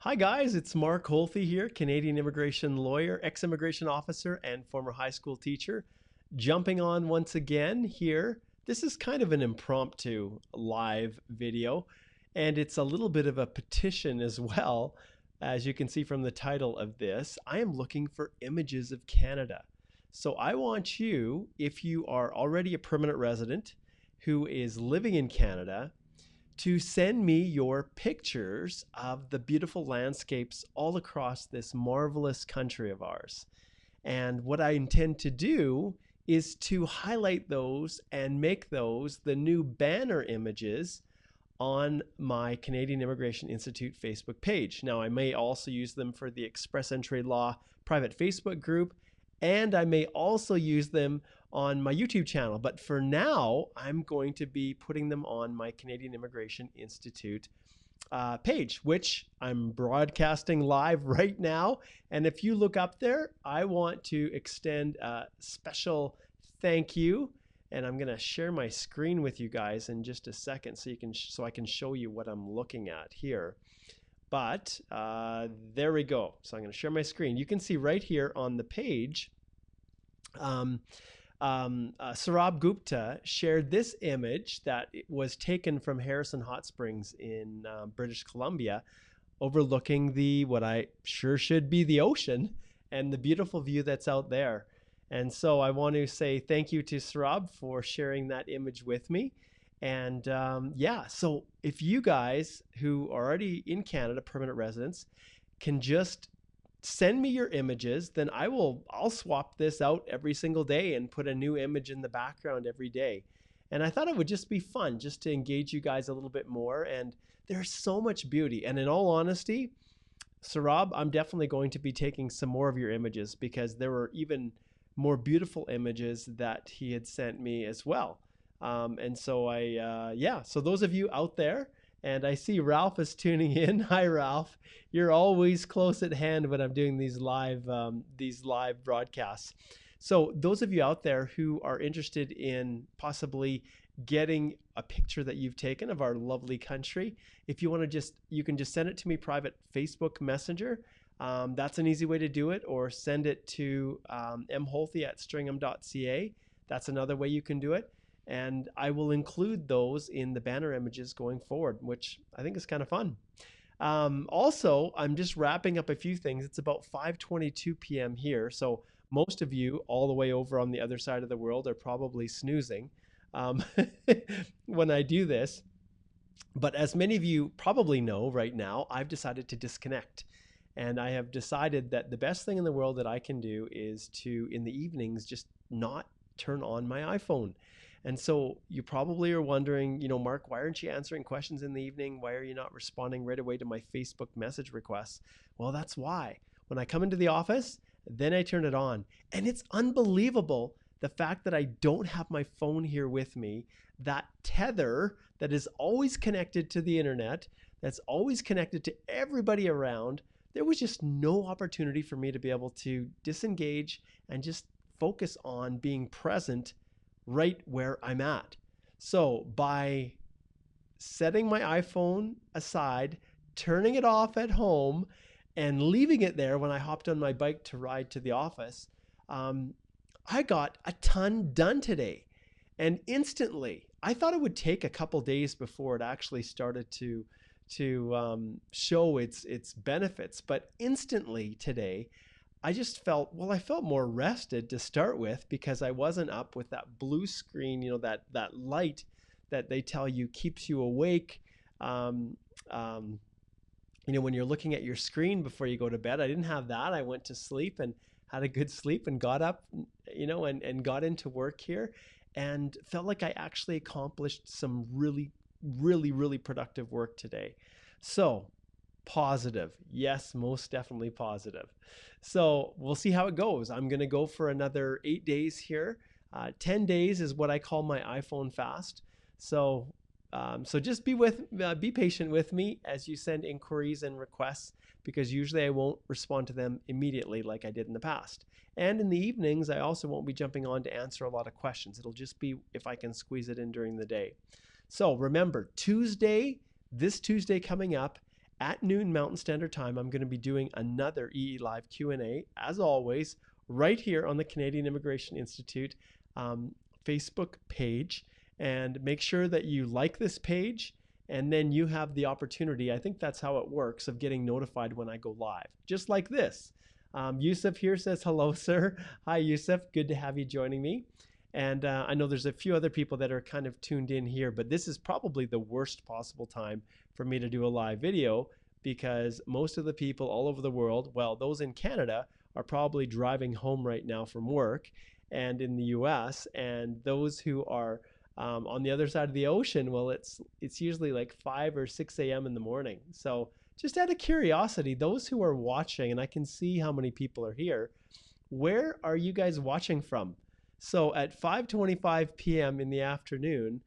Hi guys, it's Mark Holthe here, Canadian immigration lawyer, ex-immigration officer, and former high school teacher. Jumping on once again here. This is kind of an impromptu live video, and it's a little bit of a petition as well. As you can see from the title of this, I am looking for images of Canada. So I want you, if you are already a permanent resident who is living in Canada, to send me your pictures of the beautiful landscapes all across this marvelous country of ours. And what I intend to do is to highlight those and make those the new banner images on my Canadian Immigration Institute Facebook page. Now, I may also use them for the Express Entry Law private Facebook group, and I may also use them on my YouTube channel. But for now, I'm going to be putting them on my Canadian Immigration Institute page, which I'm broadcasting live right now. And if you look up there, I want to extend a special thank you. And I'm going to share my screen with you guys in just a second so I can show you what I'm looking at here. But there we go. So I'm going to share my screen. You can see right here on the page, Saurabh Gupta shared this image that was taken from Harrison Hot Springs in British Columbia, overlooking what I sure should be the ocean and the beautiful view that's out there. And so I want to say thank you to Saurabh for sharing that image with me. And yeah, so if you guys who are already in Canada, permanent residents, can just send me your images, then I'll swap this out every single day and put a new image in the background every day. And I thought it would just be fun just to engage you guys a little bit more. And there's so much beauty. And in all honesty, Saurabh, I'm definitely going to be taking some more of your images because there were even more beautiful images that he had sent me as well. And so yeah, so those of you out there, and I see Ralph is tuning in. Hi, Ralph. You're always close at hand when I'm doing these live broadcasts. So those of you out there who are interested in possibly getting a picture that you've taken of our lovely country, if you want to you can just send it to me private Facebook Messenger. That's an easy way to do it, or send it to mholthe@stringham.ca. That's another way you can do it. And I will include those in the banner images going forward, which I think is kind of fun. Also, I'm just wrapping up a few things. It's about 5:22 p.m. here, so most of you all the way over on the other side of the world are probably snoozing when I do this. But as many of you probably know right now, I've decided to disconnect. And I have decided that the best thing in the world that I can do is to, in the evenings, just not turn on my iPhone. And so you probably are wondering, Mark, why aren't you answering questions in the evening? Why are you not responding right away to my Facebook message requests? Well, that's why. When I come into the office, then I turn it on. And it's unbelievable the fact that I don't have my phone here with me, that tether that is always connected to the internet, that's always connected to everybody around. There was just no opportunity for me to be able to disengage and just focus on being present right where I'm at. So by setting my iPhone aside, turning it off at home, and leaving it there when I hopped on my bike to ride to the office, I got a ton done today. And instantly, I thought it would take a couple days before it actually started to show its benefits. But instantly today, I felt more rested to start with because I wasn't up with that blue screen, that light that they tell you keeps you awake. When you're looking at your screen before you go to bed, I didn't have that. I went to sleep and had a good sleep and got up, and got into work here and felt like I actually accomplished some really, really, really productive work today. So positive. Yes, most definitely positive. So we'll see how it goes. I'm going to go for another 8 days here. 10 days is what I call my iPhone fast. So just be patient with me as you send inquiries and requests, because usually I won't respond to them immediately like I did in the past. And in the evenings, I also won't be jumping on to answer a lot of questions. It'll just be if I can squeeze it in during the day. So remember, this Tuesday coming up at noon Mountain Standard Time, I'm going to be doing another EE Live Q&A, as always, right here on the Canadian Immigration Institute Facebook page. And make sure that you like this page, and then you have the opportunity, I think that's how it works, of getting notified when I go live, just like this. Yusuf here says, hello, sir. Hi, Yusuf. Good to have you joining me. And I know there's a few other people that are kind of tuned in here, but this is probably the worst possible time for me to do a live video, because most of the people all over the world, well, those in Canada are probably driving home right now from work, and in the US, and those who are on the other side of the ocean, well, it's usually like 5 or 6 a.m. in the morning. So just out of curiosity, those who are watching, and I can see how many people are here, where are you guys watching from? So at 5:25 p.m. in the afternoon,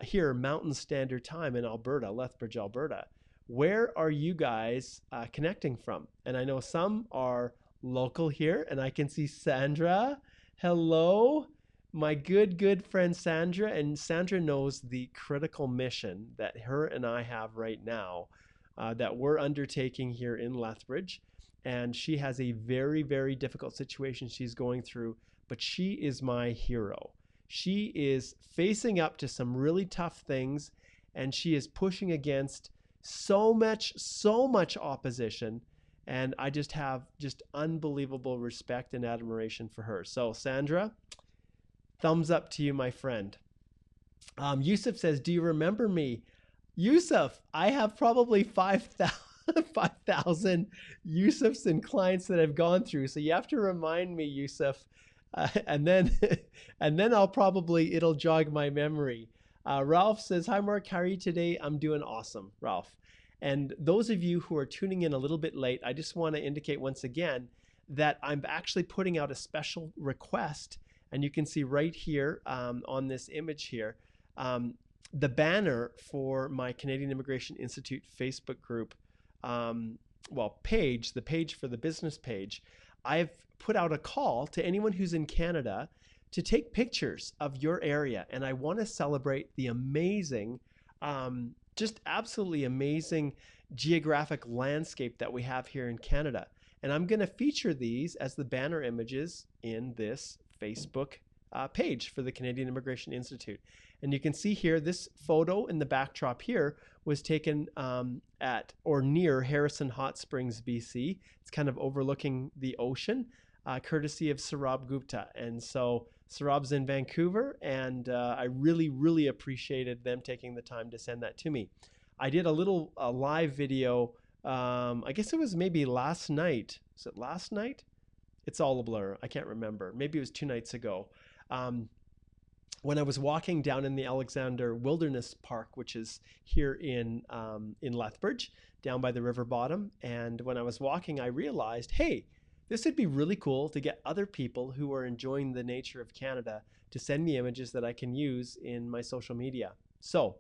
here Mountain Standard Time in Alberta, Lethbridge, Alberta, where are you guys connecting from? And I know some are local here, and I can see Sandra. Hello, my good friend Sandra. And Sandra knows the critical mission that her and I have right now, that we're undertaking here in Lethbridge. And she has a very difficult situation she's going through, but she is my hero. She is facing up to some really tough things, and she is pushing against so much opposition. And I just have unbelievable respect and admiration for her. So Sandra, thumbs up to you, my friend. Yusuf says, do you remember me? Yusuf, I have probably 5,000 Yusufs and clients that I've gone through. So you have to remind me, Yusuf, and then it'll jog my memory. Ralph says, hi Mark, how are you today? I'm doing awesome, Ralph. And those of you who are tuning in a little bit late, I just want to indicate once again that I'm actually putting out a special request. And you can see right here on this image here, the banner for my Canadian Immigration Institute Facebook group, page, the page for the business page. I've put out a call to anyone who's in Canada to take pictures of your area. And I want to celebrate the amazing, just absolutely amazing geographic landscape that we have here in Canada. And I'm going to feature these as the banner images in this Facebook page for the Canadian Immigration Institute. And you can see here, this photo in the backdrop here was taken at or near Harrison Hot Springs, BC. It's kind of overlooking the ocean, courtesy of Saurabh Gupta. And so Saurabh's in Vancouver, and I really appreciated them taking the time to send that to me. I did a live video, I guess it was maybe last night. Was it last night? It's all a blur. I can't remember. Maybe it was 2 nights ago. When I was walking down in the Alexander Wilderness Park, which is here in Lethbridge, down by the river bottom. And when I was walking, I realized, hey, this would be really cool to get other people who are enjoying the nature of Canada to send me images that I can use in my social media. So,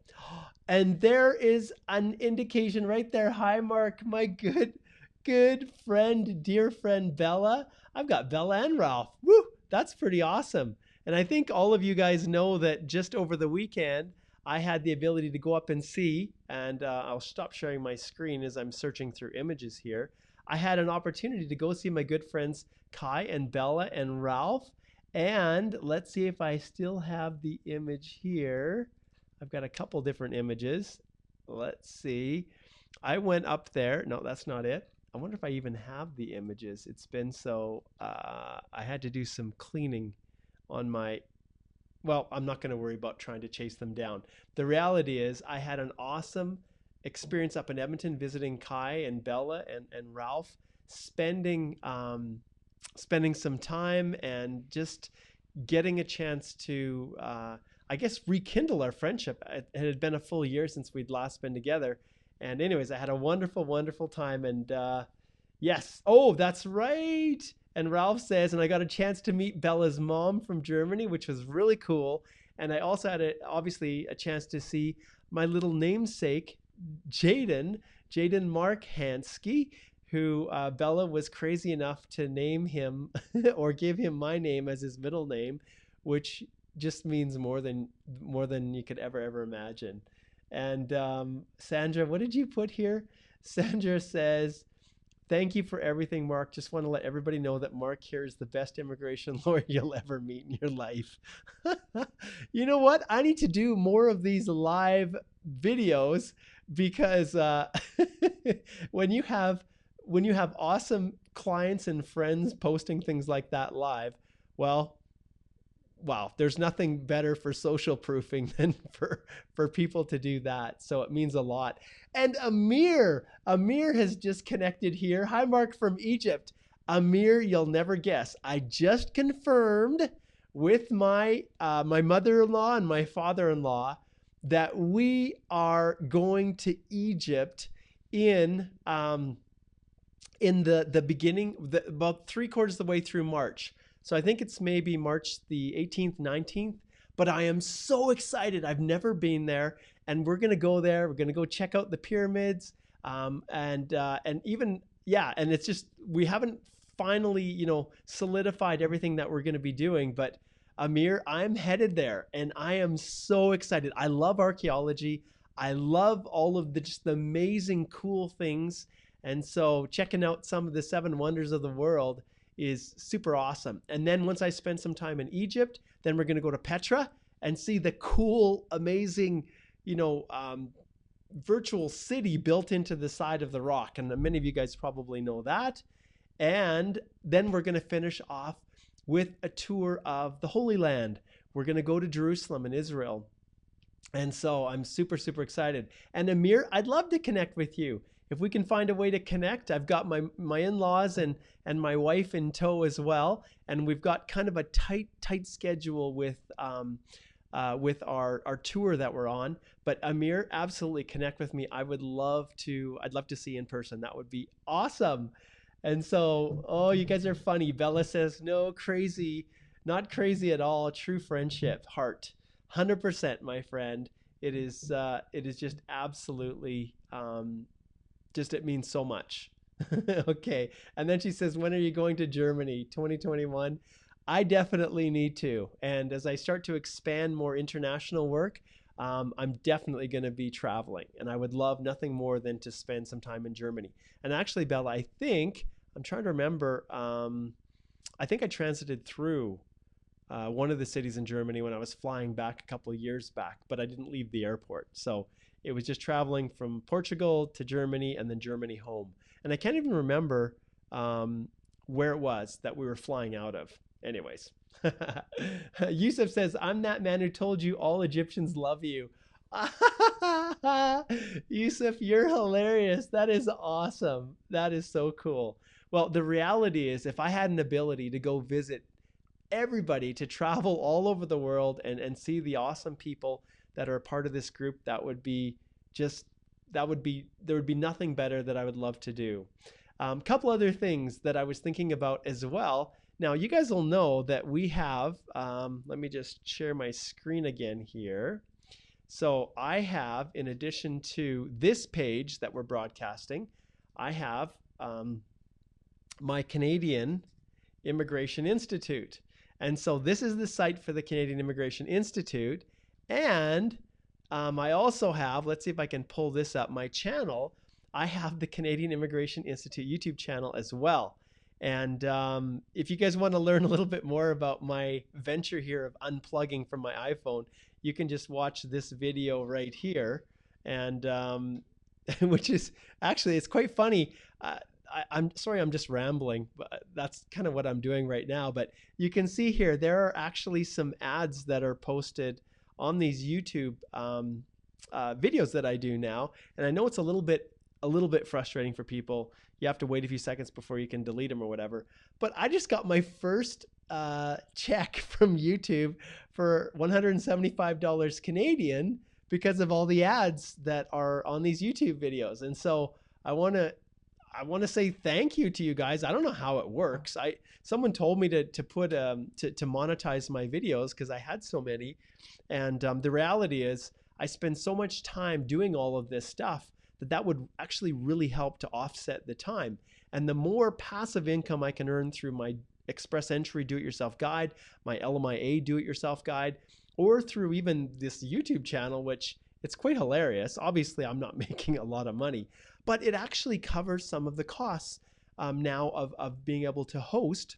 and there is an indication right there. Hi, Mark, my good friend, dear friend, Bella. I've got Bella and Ralph. Woo, that's pretty awesome. And I think all of you guys know that just over the weekend, I had the ability to go up and see, and I'll stop sharing my screen as I'm searching through images here. I had an opportunity to go see my good friends Kai and Bella and Ralph. And let's see if I still have the image here. I've got a couple different images. Let's see. I went up there. No, that's not it. I wonder if I even have the images. It's been so, I had to do some cleaning on my, well, I'm not going to worry about trying to chase them down. The reality is I had an awesome experience up in Edmonton visiting Kai and Bella and Ralph, spending some time and just getting a chance to, I guess, rekindle our friendship. It had been a full year since we'd last been together. And anyways, I had a wonderful time. And yes, oh, that's right. And Ralph says, and I got a chance to meet Bella's mom from Germany, which was really cool. And I also had obviously a chance to see my little namesake, Jaden Mark Hansky, who Bella was crazy enough to name him or give him my name as his middle name, which just means more than you could ever imagine. And Sandra, what did you put here? Sandra says, thank you for everything, Mark. Just want to let everybody know that Mark here is the best immigration lawyer you'll ever meet in your life. You know what? I need to do more of these live videos because when you have awesome clients and friends posting things like that live, well, wow, there's nothing better for social proofing than for people to do that. So it means a lot. And Amir has just connected here. Hi, Mark from Egypt. Amir, you'll never guess. I just confirmed with my my mother-in-law and my father-in-law that we are going to Egypt in the beginning, about 3/4 of the way through March. So I think it's maybe March the 18th, 19th, but I am so excited. I've never been there, and we're going to go there. We're going to go check out the pyramids. And even, yeah, and it's just, we haven't finally, solidified everything that we're going to be doing, but Amir, I'm headed there and I am so excited. I love archaeology. I love all of just the amazing, cool things. And so checking out some of the 7 wonders of the world is super awesome. And then once I spend some time in Egypt, then we're going to go to Petra and see the cool, amazing, virtual city built into the side of the rock. And many of you guys probably know that. And then we're going to finish off with a tour of the Holy Land. We're going to go to Jerusalem in Israel. And so I'm super, super excited. And Amir, I'd love to connect with you. If we can find a way to connect, I've got my in-laws and my wife in tow as well, and we've got kind of a tight schedule with our tour that we're on. But Amir, absolutely connect with me. I'd love to see you in person. That would be awesome. And so, oh, you guys are funny. Bella says, no, crazy, not crazy at all. True friendship, heart, 100%, my friend. It is just absolutely. Just it means so much. Okay. And then she says, when are you going to Germany? 2021? I definitely need to. And as I start to expand more international work, I'm definitely going to be traveling. And I would love nothing more than to spend some time in Germany. And actually, Bella, I'm trying to remember, I think I transited through one of the cities in Germany when I was flying back a couple of years back, but I didn't leave the airport. So it was just traveling from Portugal to Germany and then Germany home. And I can't even remember where it was that we were flying out of. Anyways, Yusuf says, I'm that man who told you all Egyptians love you. Yusuf, you're hilarious. That is awesome. That is so cool. Well, the reality is, if I had an ability to go visit everybody, to travel all over the world and see the awesome people that are a part of this group, there would be nothing better that I would love to do. Couple other things that I was thinking about as well. Now, you guys will know that we have, let me just share my screen again here. So I have, in addition to this page that we're broadcasting, I have my Canadian Immigration Institute. And so this is the site for the Canadian Immigration Institute. And I also have, let's see if I can pull this up, my channel. I have the Canadian Immigration Institute YouTube channel as well. And if you guys want to learn a little bit more about my venture here of unplugging from my iPhone, you can just watch this video right here. And which is actually, it's quite funny. I'm sorry, I'm just rambling, but that's kind of what I'm doing right now. But you can see here, there are actually some ads that are posted on these YouTube videos that I do now. And I know it's a little bit frustrating for people. You have to wait a few seconds before you can delete them or whatever. But I just got my first check from YouTube for $175 Canadian because of all the ads that are on these YouTube videos. And so I want to say thank you to you guys. I don't know how it works. Someone told me to monetize my videos because I had so many. And the reality is, I spend so much time doing all of this stuff that would actually really help to offset the time. And the more passive income I can earn through my Express Entry do-it-yourself guide, my LMIA do-it-yourself guide, or through even this YouTube channel, which it's quite hilarious. Obviously, I'm not making a lot of money, but it actually covers some of the costs now of being able to host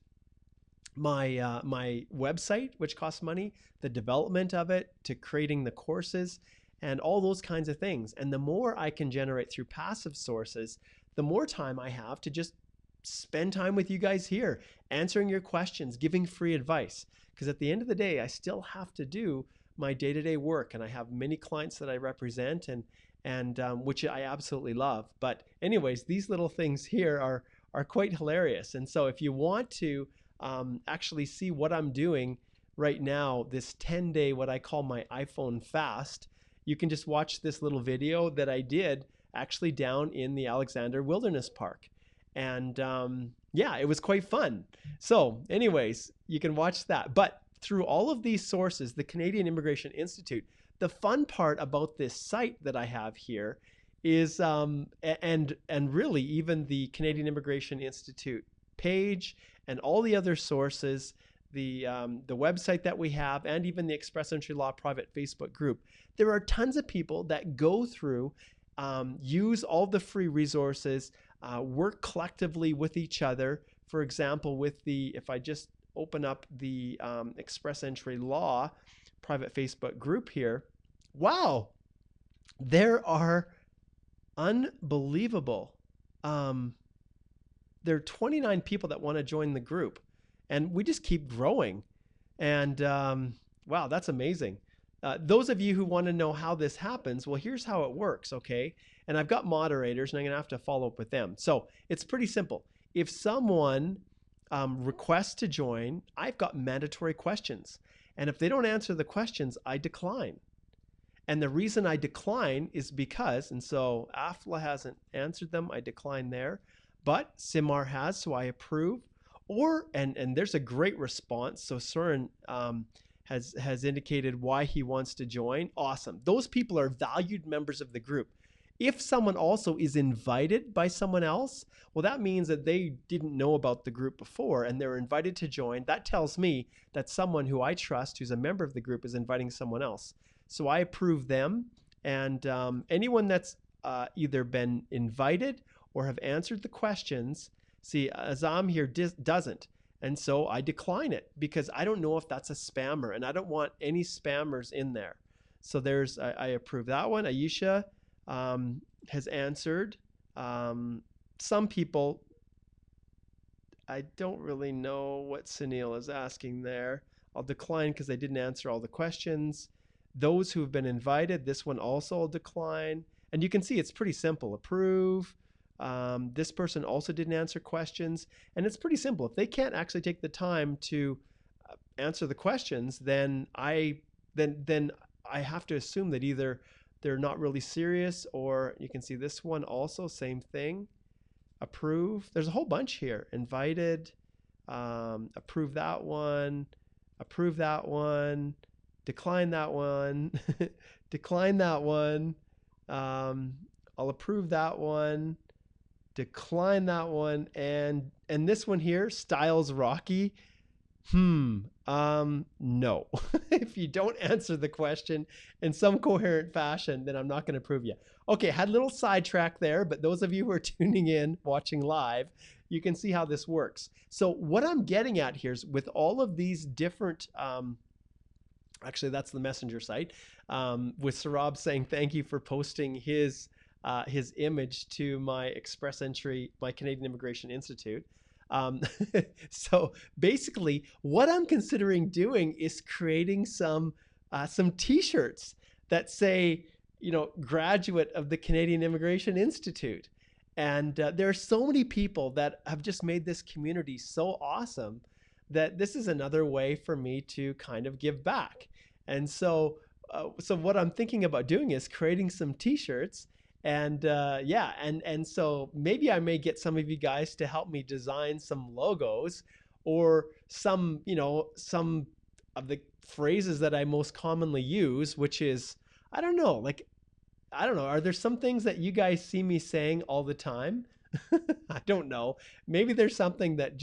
my website, which costs money, the development of it, to creating the courses, and all those kinds of things. And the more I can generate through passive sources, the more time I have to just spend time with you guys here, answering your questions, giving free advice. Because at the end of the day, I still have to do my day-to-day work, and I have many clients that I represent, and which I absolutely love. But anyways, these little things here are quite hilarious. And so if you want to actually see what I'm doing right now, this 10-day, what I call my iPhone fast, you can just watch this little video that I did actually down in the Alexander Wilderness Park. And yeah, it was quite fun. So anyways, you can watch that. But through all of these sources, the Canadian Immigration Institute, the fun part about this site that I have here is, and really even the Canadian Immigration Institute page and all the other sources, the website that we have, and even the Express Entry Law private Facebook group, there are tons of people that go through, use all the free resources, work collectively with each other. For example, with if I just open up the Express Entry Law private Facebook group here, wow, there are unbelievable. There are 29 people that want to join the group, and we just keep growing. And wow, that's amazing. Those of you who want to know how this happens, well, here's how it works, okay? And I've got moderators, and I'm going to have to follow up with them. So it's pretty simple. If someone requests to join, I've got mandatory questions. And if they don't answer the questions, I decline. And the reason I decline is because, and so AFLA hasn't answered them, I decline there. But Simar has, so I approve. Or, and there's a great response. So Soren has indicated why he wants to join. Awesome. Those people are valued members of the group. If someone also is invited by someone else, well, that means that they didn't know about the group before and they're invited to join. That tells me that someone who I trust, who's a member of the group, is inviting someone else. So I approve them. And anyone that's either been invited or have answered the questions, see, Azam here doesn't. And so I decline it because I don't know if that's a spammer, and I don't want any spammers in there. So I approve that one. Aisha has answered. Some people, I don't really know what Sunil is asking there. I'll decline because they didn't answer all the questions. Those who have been invited, this one also will decline. And you can see it's pretty simple. Approve. This person also didn't answer questions. And it's pretty simple. If they can't actually take the time to answer the questions, then I have to assume that either they're not really serious, or you can see this one also, same thing. Approve. There's a whole bunch here. Invited. Approve that one. Approve that one. Decline that one. Decline that one. I'll approve that one. Decline that one. And this one here, Styles Rocky. No. If you don't answer the question in some coherent fashion, then I'm not going to approve you. Okay, had a little sidetrack there, but those of you who are tuning in, watching live, you can see how this works. So what I'm getting at here is with all of these different, actually that's the Messenger site, with Sarab saying thank you for posting his image to my Express Entry, my Canadian Immigration Institute. So basically what I'm considering doing is creating some t-shirts that say, graduate of the Canadian Immigration Institute. And there are so many people that have just made this community so awesome that this is another way for me to kind of give back. And so what I'm thinking about doing is creating some t-shirts. And yeah, and so maybe I may get some of you guys to help me design some logos, or some of the phrases that I most commonly use, which is, I don't know, are there some things that you guys see me saying all the time? I don't know. Maybe there's something that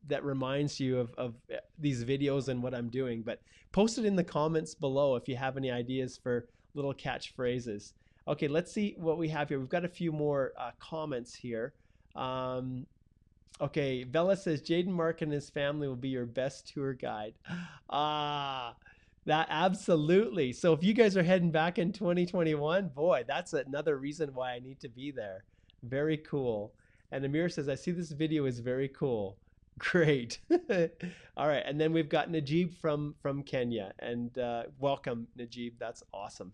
that reminds you of these videos and what I'm doing, but post it in the comments below if you have any ideas for little catchphrases. Okay, let's see what we have here. We've got a few more comments here. Um, okay, Bella says Jaden Mark and his family will be your best tour guide. Ah, that absolutely. So if you guys are heading back in 2021, boy, that's another reason why I need to be there. Very cool. And Amir says, I see this video is very cool. Great. All right, and then we've got Najib from Kenya, and welcome, Najib. That's awesome.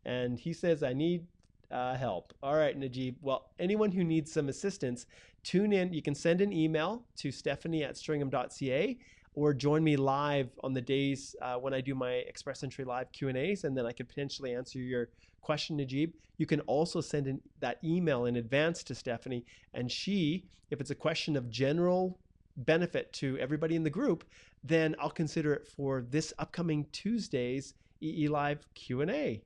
And he says, I need help. All right, Najib. Well, anyone who needs some assistance, tune in. You can send an email to stephanie@stringham.ca or join me live on the days when I do my Express Entry Live Q&As, and then I could potentially answer your question, Najib. You can also send in that email in advance to Stephanie, and she, if it's a question of general benefit to everybody in the group, then I'll consider it for this upcoming Tuesday's EE Live Q&A.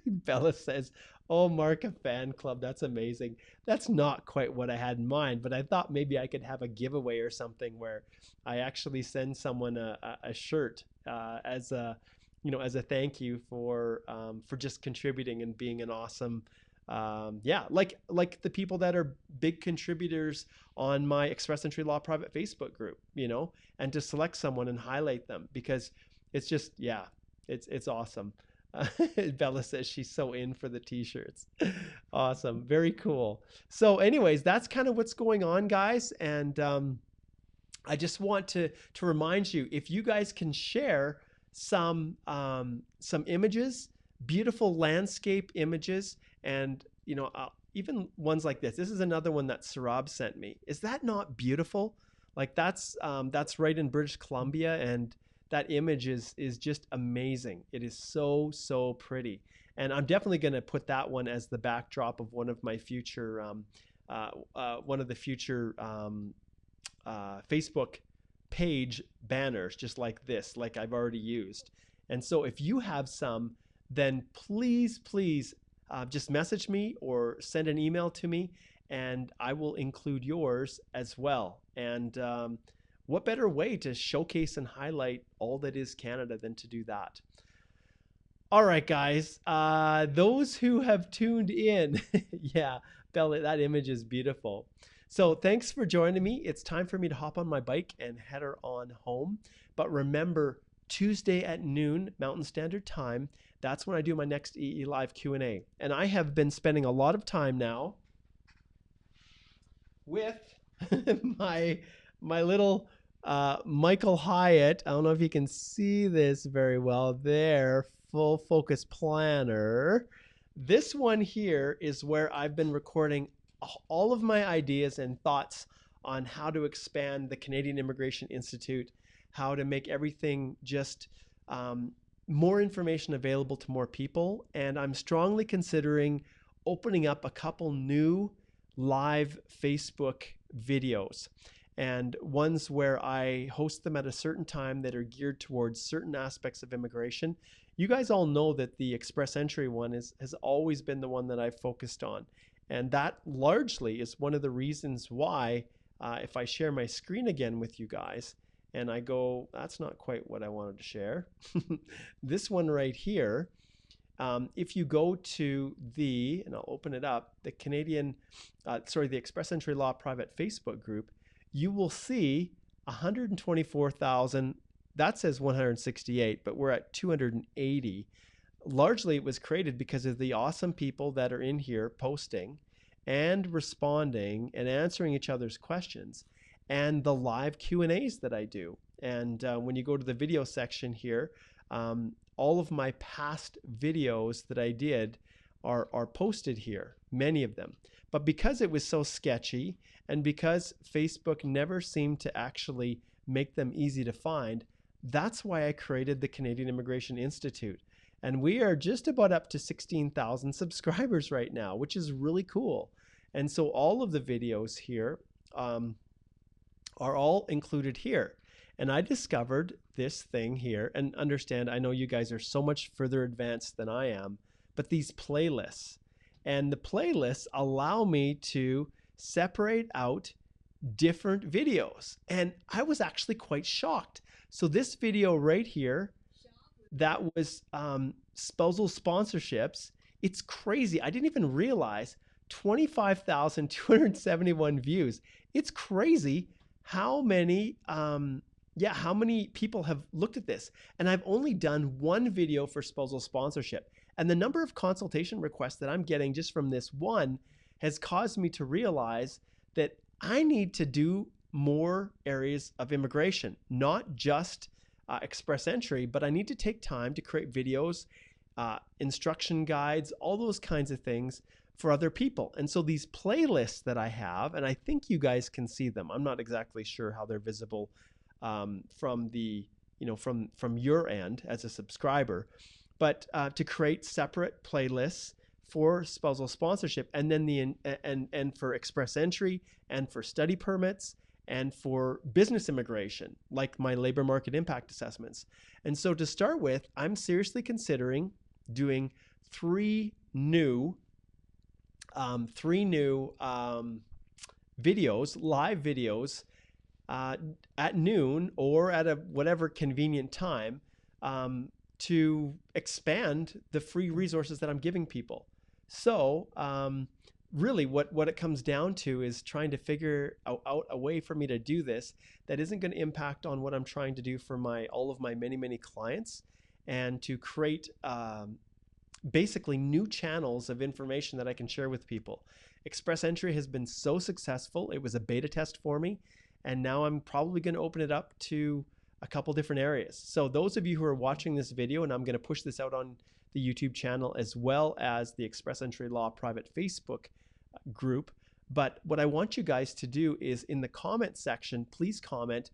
Bella says, oh, Mark, a fan club. That's amazing. That's not quite what I had in mind, but I thought maybe I could have a giveaway or something where I actually send someone a shirt as a, as a thank you for just contributing and being an awesome, yeah, like the people that are big contributors on my Express Entry Law private Facebook group, and to select someone and highlight them, because it's just, yeah, it's awesome. Bella says she's so in for the t-shirts. Awesome. Very cool. So anyways, that's kind of what's going on, guys. And I just want to remind you, if you guys can share some images, beautiful landscape images, and even ones like this. This is another one that Sarab sent me. Is that not beautiful? Like that's right in British Columbia, and that image is just amazing. It is so pretty, and I'm definitely going to put that one as the backdrop of one of my future Facebook page banners, just like this, like I've already used. And so if you have some, then please just message me or send an email to me, and I will include yours as well. And what better way to showcase and highlight all that is Canada than to do that? All right, guys. Those who have tuned in, yeah, Bella, that image is beautiful. So thanks for joining me. It's time for me to hop on my bike and head her on home. But remember, Tuesday at noon Mountain Standard Time, that's when I do my next EE Live Q&A. And I have been spending a lot of time now with my little Michael Hyatt. I don't know if you can see this very well there. Full focus planner. This one here is where I've been recording all of my ideas and thoughts on how to expand the Canadian Immigration Institute, how to make everything just more information available to more people. And I'm strongly considering opening up a couple new live Facebook videos, and ones where I host them at a certain time that are geared towards certain aspects of immigration. You guys all know that the Express Entry one has always been the one that I've focused on. And that largely is one of the reasons why, if I share my screen again with you guys, and I go, that's not quite what I wanted to share. This one right here, if you go to and I'll open it up, the the Express Entry Law private Facebook group, you will see 124,000. That says 168, but we're at 280. Largely it was created because of the awesome people that are in here posting and responding and answering each other's questions, and the live Q&As that I do. And when you go to the video section here, all of my past videos that I did are posted here, many of them. But because it was so sketchy, and because Facebook never seemed to actually make them easy to find, that's why I created the Canadian Immigration Institute. And we are just about up to 16,000 subscribers right now, which is really cool. And so all of the videos here are all included here. And I discovered this thing here, and understand, I know you guys are so much further advanced than I am, but these playlists. And the playlists allow me to separate out different videos. And I was actually quite shocked. So this video right here, that was spousal sponsorships, It's crazy. I didn't even realize 25,271 views. It's crazy how many how many people have looked at this. And I've only done one video for spousal sponsorship. And the number of consultation requests that I'm getting just from this one has caused me to realize that I need to do more areas of immigration, not just express entry, but I need to take time to create videos, instruction guides, all those kinds of things for other people. And so these playlists that I have, and I think you guys can see them. I'm not exactly sure how they're visible from the, from your end as a subscriber, but to create separate playlists for spousal sponsorship, and then and for express entry, and for study permits, and for business immigration, like my labor market impact assessments. And so to start with, I'm seriously considering doing three new videos, live videos, at noon or at a whatever convenient time, to expand the free resources that I'm giving people. So really what it comes down to is trying to figure out a way for me to do this that isn't going to impact on what I'm trying to do for all of my many clients, and to create basically new channels of information that I can share with people. Express entry has been so successful. It was a beta test for me, and now I'm probably going to open it up to a couple different areas. So those of you who are watching this video, and I'm going to push this out on the YouTube channel as well as the Express Entry Law private Facebook group. But what I want you guys to do is, in the comment section, please comment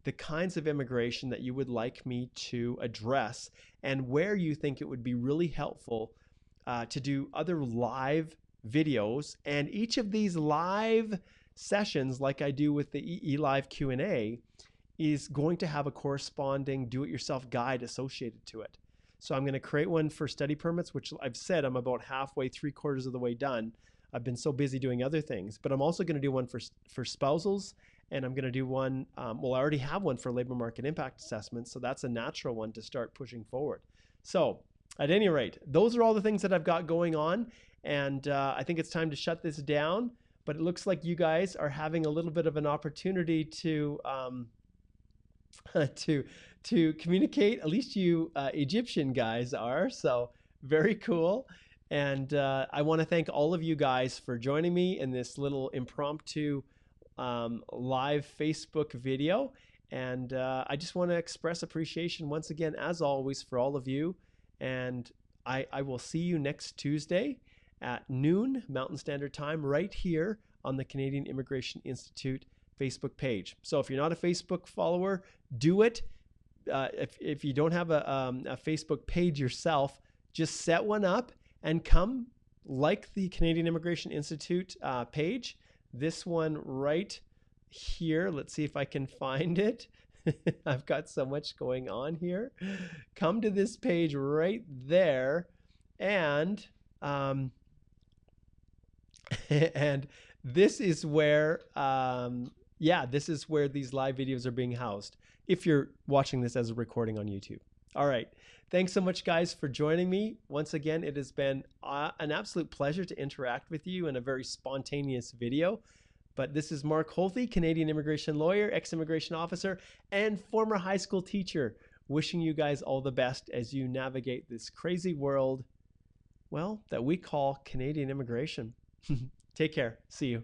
the kinds of immigration that you would like me to address, and where you think it would be really helpful to do other live videos. And each of these live sessions, like I do with the EE Live Q&A, is going to have a corresponding do-it-yourself guide associated to it. So I'm going to create one for study permits, which I've said I'm about halfway, 3/4 of the way done. I've been so busy doing other things, but I'm also going to do one for spousals, and I'm going to do one, well, I already have one for labor market impact assessments, so that's a natural one to start pushing forward. So at any rate, those are all the things that I've got going on, and I think it's time to shut this down. But it looks like you guys are having a little bit of an opportunity to to communicate. At least you Egyptian guys are, so very cool. And I want to thank all of you guys for joining me in this little impromptu live Facebook video. And I just want to express appreciation once again, as always, for all of you. And I will see you next Tuesday at noon Mountain Standard Time, right here on the Canadian Immigration Institute Facebook page. So if you're not a Facebook follower, do it. If you don't have a Facebook page yourself, just set one up and come like the Canadian Immigration Institute page. This one right here. Let's see if I can find it. I've got so much going on here. Come to this page right there, and and this is where this is where these live videos are being housed, if you're watching this as a recording on YouTube. All right, thanks so much, guys, for joining me once again. It has been an absolute pleasure to interact with you in a very spontaneous video. But this is Mark Holthe, Canadian immigration lawyer, ex-immigration officer, and former high school teacher, wishing you guys all the best as you navigate this crazy world, well, that we call Canadian immigration. Take care. See you.